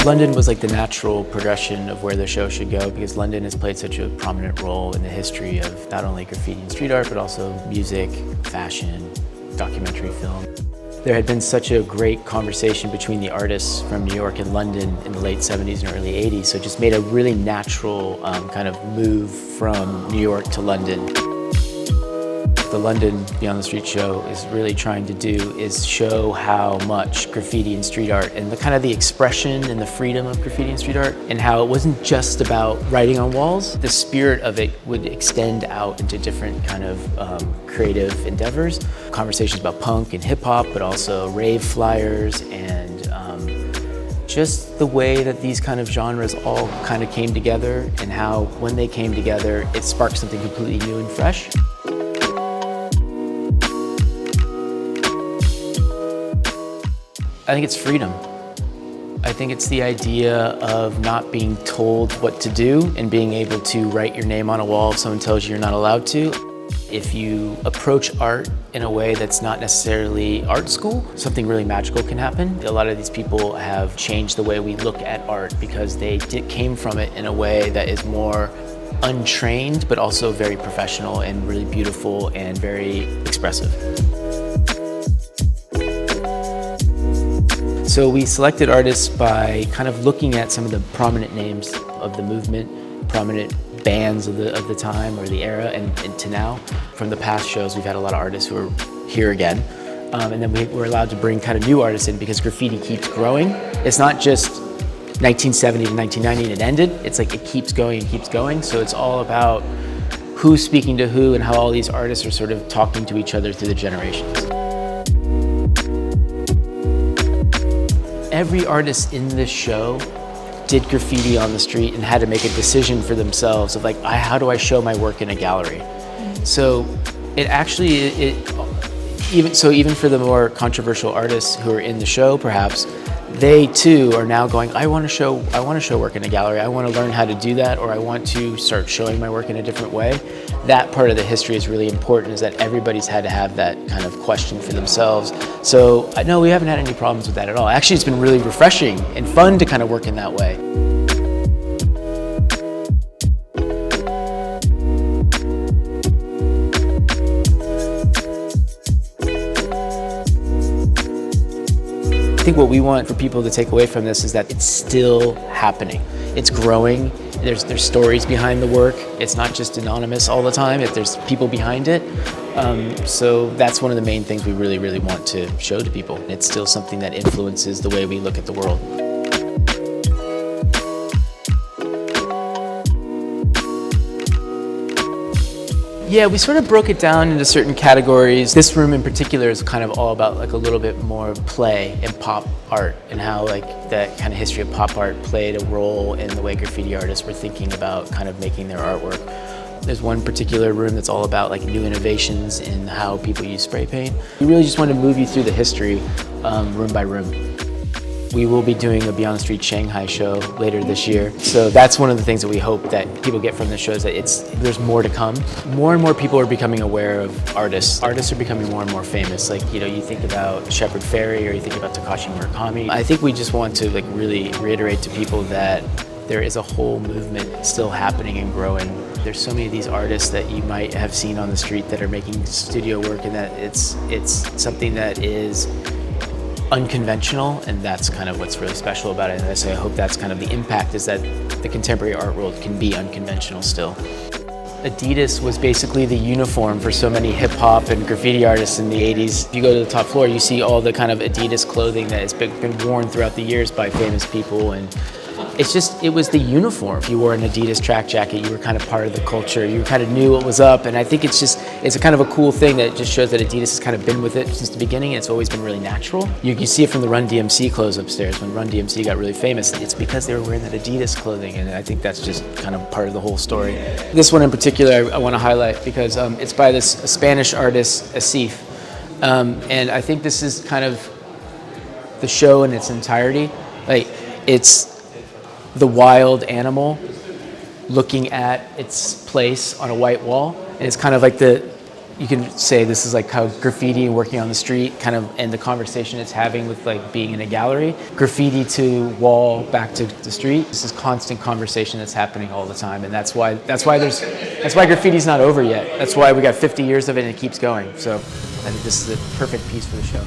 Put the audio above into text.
London was like the natural progression of where the show should go because London has played such a prominent role in the history of not only graffiti and street art, but also music, fashion, documentary film. There had been such a great conversation between the artists from New York and London in the late 70s and early 80s, so it just made a really natural kind of move from New York to London. The London Beyond the Street show is really trying to do is show how much graffiti and street art and the kind of the expression and the freedom of graffiti and street art and how it wasn't just about writing on walls. The spirit of it would extend out into different kind of creative endeavors. Conversations about punk and hip hop, but also rave flyers and just the way that these kind of genres all kind of came together and how when they came together, it sparked something completely new and fresh. I think it's freedom. I think it's the idea of not being told what to do and being able to write your name on a wall if someone tells you you're not allowed to. If you approach art in a way that's not necessarily art school, something really magical can happen. A lot of these people have changed the way we look at art because they came from it in a way that is more untrained, but also very professional and really beautiful and very expressive. So we selected artists by kind of looking at some of the prominent names of the movement, prominent bands of the time or the era and to now. From the past shows, we've had a lot of artists who are here again. And then we're allowed to bring kind of new artists in because graffiti keeps growing. It's not just 1970 to 1990 and it ended. It's like it keeps going and keeps going. So it's all about who's speaking to who and how all these artists are sort of talking to each other through the generations. Every artist in this show did graffiti on the street and had to make a decision for themselves of like, how do I show my work in a gallery? So it actually, even for the more controversial artists who are in the show, perhaps, they too are now going, I want to show work in a gallery. I want to learn how to do that, or I want to start showing my work in a different way. That part of the history is really important, is that everybody's had to have that kind of question for themselves. So no, we haven't had any problems with that at all. Actually, it's been really refreshing and fun to kind of work in that way. I think what we want for people to take away from this is that it's still happening. It's growing. There's stories behind the work. It's not just anonymous all the time. There's people behind it. So that's one of the main things we really, really want to show to people. It's still something that influences the way we look at the world. Yeah, we sort of broke it down into certain categories. This room in particular is kind of all about like a little bit more play and pop art and how like that kind of history of pop art played a role in the way graffiti artists were thinking about kind of making their artwork. There's one particular room that's all about like new innovations in how people use spray paint. We really just want to move you through the history room by room. We will be doing a Beyond the Street Shanghai show later this year. So that's one of the things that we hope that people get from the show is that there's more to come. More and more people are becoming aware of artists. Artists are becoming more and more famous. Like, you know, you think about Shepard Fairey or you think about Takashi Murakami. I think we just want to like really reiterate to people that there is a whole movement still happening and growing. There's so many of these artists that you might have seen on the street that are making studio work, and that it's something that is unconventional, and that's kind of what's really special about it. And so I hope that's kind of the impact, is that the contemporary art world can be unconventional still. Adidas was basically the uniform for so many hip hop and graffiti artists in the 80s. If you go to the top floor, you see all the kind of Adidas clothing that has been worn throughout the years by famous people, and it was the uniform. If you wore an Adidas track jacket, you were kind of part of the culture. You kind of knew what was up, and I think it's a kind of a cool thing that just shows that Adidas has kind of been with it since the beginning. It's always been really natural. You can see it from the Run DMC clothes upstairs. When Run DMC got really famous, it's because they were wearing that Adidas clothing, and I think that's just kind of part of the whole story. This one in particular I want to highlight because it's by a Spanish artist, ARTZIP, and I think this is kind of the show in its entirety. Like, it's the wild animal looking at its place on a white wall, and it's kind of like you can say this is like how graffiti working on the street kind of, and the conversation it's having with like being in a gallery, graffiti to wall back to the street. This is constant conversation that's happening all the time, and that's why graffiti's not over yet. That's why we got 50 years of it and it keeps going. So I think this is a perfect piece for the show.